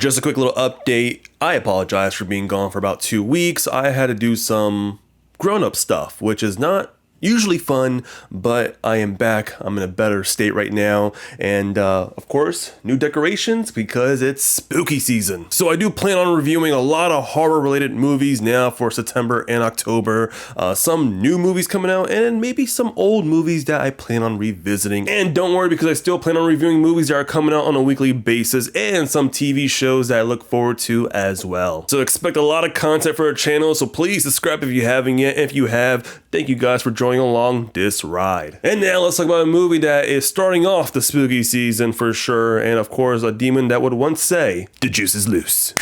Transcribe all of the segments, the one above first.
Just a quick little update. I apologize for being gone for about 2 weeks. I had to do some grown-up stuff, which is not usually fun, but I am back. I'm in a better state right now. And of course, new decorations because it's spooky season. So I do plan on reviewing a lot of horror related movies now for September and October. Some new movies coming out and maybe some old movies that I plan on revisiting. And don't worry, because I still plan on reviewing movies that are coming out on a weekly basis and some TV shows that I look forward to as well. So expect a lot of content for our channel. So please subscribe if you haven't yet. If you have, thank you guys for joining along this ride. And now let's talk about a movie that is starting off the spooky season for sure, and of course a demon that would once say, "The juice is loose."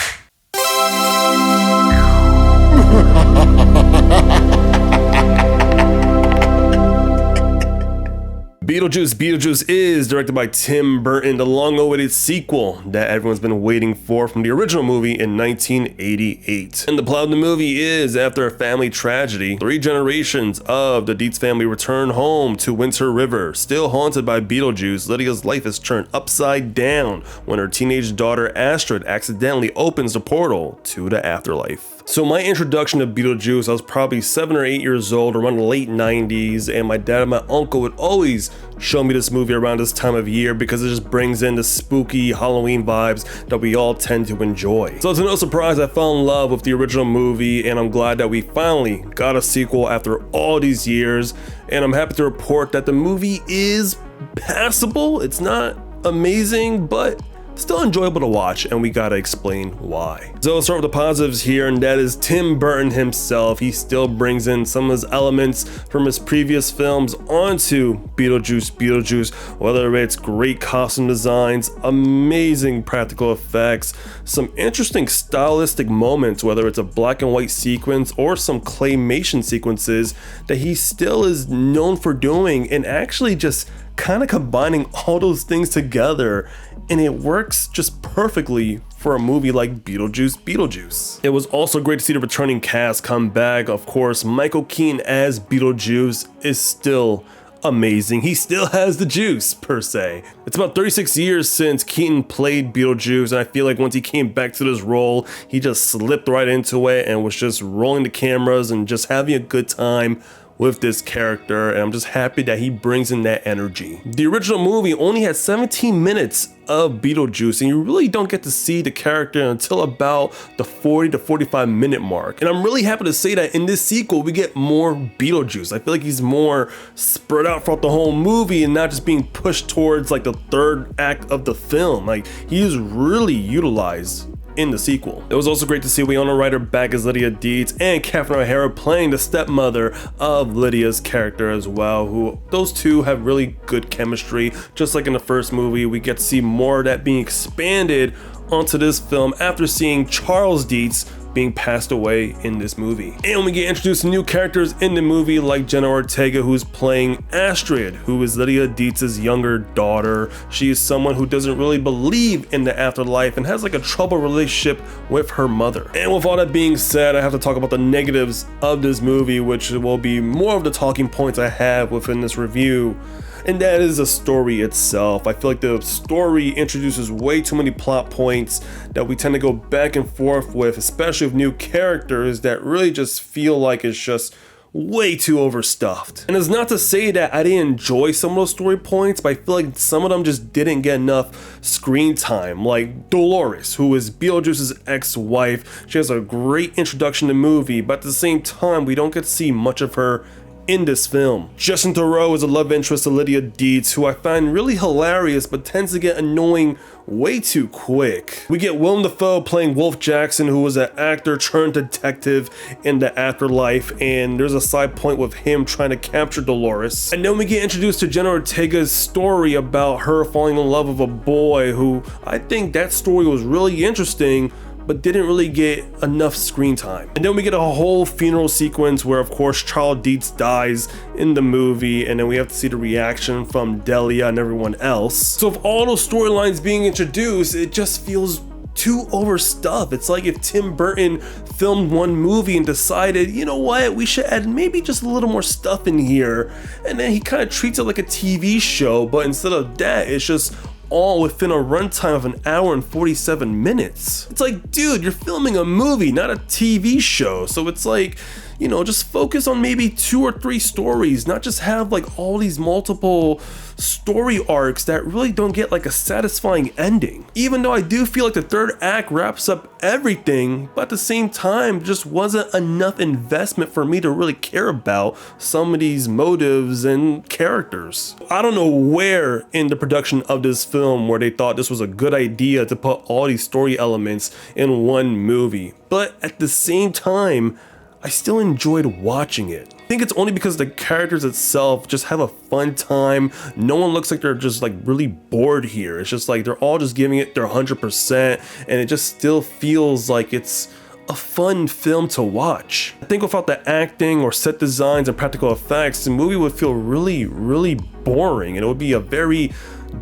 Beetlejuice is directed by Tim Burton, the long-awaited sequel that everyone's been waiting for from the original movie in 1988. And the plot of the movie is, after a family tragedy, 3 generations of the Dietz family return home to Winter River. Still haunted by Beetlejuice, Lydia's life is turned upside down when her teenage daughter Astrid accidentally opens the portal to the afterlife. So my introduction to Beetlejuice, I was probably 7 or 8 years old, around the late 90s, and my dad and my uncle would always show me this movie around this time of year because it just brings in the spooky Halloween vibes that we all tend to enjoy. So it's no surprise I fell in love with the original movie, and I'm glad that we finally got a sequel after all these years, and I'm happy to report that the movie is passable. It's not amazing, but still enjoyable to watch, and we gotta explain why. So let's start with the positives here, and that is Tim Burton himself. He still brings in some of his elements from his previous films onto Beetlejuice, whether it's great costume designs, amazing practical effects, some interesting stylistic moments, whether it's a black and white sequence or some claymation sequences that he still is known for doing, and actually just kind of combining all those things together, and it works just perfectly for a movie like Beetlejuice. It was also great to see the returning cast come back. Of course, Michael Keaton as Beetlejuice is still amazing. He still has the juice, per se. It's about 36 years since Keaton played Beetlejuice, and I feel like once he came back to this role, he just slipped right into it and was just rolling the cameras and just having a good time with this character, and I'm just happy that he brings in that energy. The original movie only had 17 minutes of Beetlejuice, and you really don't get to see the character until about the 40 to 45 minute mark. And I'm really happy to say that in this sequel, we get more Beetlejuice. I feel like he's more spread out throughout the whole movie and not just being pushed towards like the third act of the film. Like, he is really utilized in the sequel. It was also great to see Winona Ryder back as Lydia Dietz, and Catherine O'Hara playing the stepmother of Lydia's character as well, who those two have really good chemistry. Just like in the first movie, we get to see more of that being expanded onto this film after seeing Charles Dietz being passed away in this movie. And we get introduced to new characters in the movie, like Jenna Ortega, who's playing Astrid, who is Lydia Dietz's younger daughter. She is someone who doesn't really believe in the afterlife and has like a troubled relationship with her mother. And with all that being said, I have to talk about the negatives of this movie, which will be more of the talking points I have within this review. And that is the story itself. I feel like the story introduces way too many plot points that we tend to go back and forth with, especially with new characters that really just feel like it's just way too overstuffed. And it's not to say that I didn't enjoy some of those story points, but I feel like some of them just didn't get enough screen time. Like Dolores, who is Beetlejuice's ex-wife. She has a great introduction in the movie, but at the same time, we don't get to see much of her in this film. Justin Theroux is a love interest to Lydia Dietz, who I find really hilarious but tends to get annoying way too quick. We get Willem Dafoe playing Wolf Jackson, who was an actor turned detective in the afterlife, and there's a side point with him trying to capture Dolores. And then we get introduced to Jenna Ortega's story about her falling in love with a boy, who I think that story was really interesting, but didn't really get enough screen time. And then we get a whole funeral sequence where, of course, Charles Dietz dies in the movie, and then we have to see the reaction from Delia and everyone else. So with all those storylines being introduced, it just feels too overstuffed. It's like if Tim Burton filmed one movie and decided, you know what, we should add maybe just a little more stuff in here, and then he kind of treats it like a TV show, but instead of that, it's just all within a runtime of an hour and 47 minutes. It's like, dude, you're filming a movie, not a TV show. So it's like, you know, just focus on maybe 2 or 3 stories, not just have like all these multiple story arcs that really don't get like a satisfying ending. Even though I do feel like the third act wraps up everything, but at the same time, just wasn't enough investment for me to really care about some of these motives and characters. I don't know where in the production of this film where they thought this was a good idea to put all these story elements in one movie, but at the same time, I still enjoyed watching it. I think it's only because the characters itself just have a fun time. No one looks like they're just like really bored here. It's just like they're all just giving it their 100%, and it just still feels like it's a fun film to watch. I think without the acting or set designs and practical effects, the movie would feel really, really boring, and it would be a very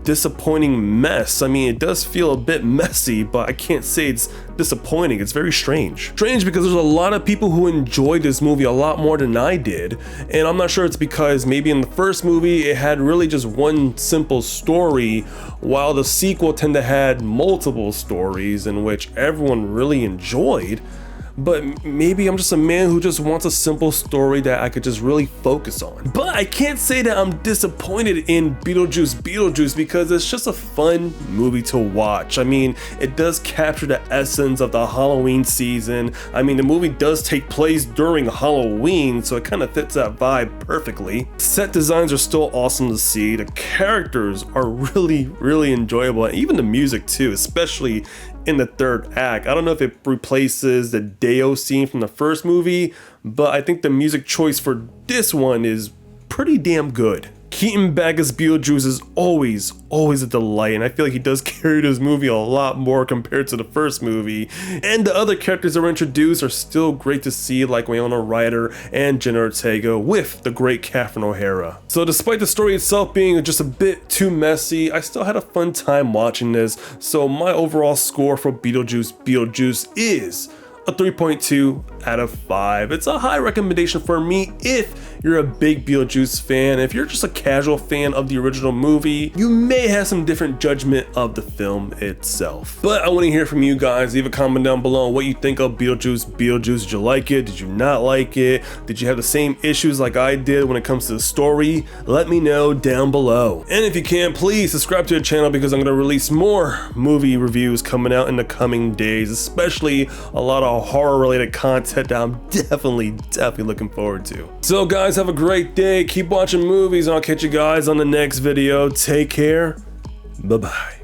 disappointing mess. I mean, it does feel a bit messy, but I can't say it's disappointing. It's very strange. Strange because there's a lot of people who enjoyed this movie a lot more than I did, and I'm not sure it's because maybe in the first movie it had really just one simple story, while the sequel tended to had multiple stories in which everyone really enjoyed. But maybe I'm just a man who just wants a simple story that I could just really focus on. But I can't say that I'm disappointed in Beetlejuice because it's just a fun movie to watch. I mean, it does capture the essence of the Halloween season. I mean, the movie does take place during Halloween, so it kind of fits that vibe perfectly. Set designs are still awesome to see. The characters are really, really enjoyable. And even the music too, especially in the third act. I don't know if it replaces the Deo scene from the first movie, but I think the music choice for this one is pretty damn good. Keaton back as Beetlejuice is always a delight, and I feel like he does carry this movie a lot more compared to the first movie. And the other characters that were introduced are still great to see, like Winona Ryder and Jenna Ortega with the great Catherine O'Hara. So despite the story itself being just a bit too messy, I still had a fun time watching this. So my overall score for Beetlejuice is a 3.2 out of 5. It's a high recommendation for me if you're a big Beetlejuice fan. If you're just a casual fan of the original movie, you may have some different judgment of the film itself. But I want to hear from you guys. Leave a comment down below on what you think of Beetlejuice. Did you like it? Did you not like it? Did you have the same issues like I did when it comes to the story? Let me know down below. And if you can, please subscribe to the channel because I'm going to release more movie reviews coming out in the coming days, especially a lot of horror related content that I'm definitely looking forward to. So guys, have a great day, keep watching movies, and I'll catch you guys on the next video. Take care, bye bye.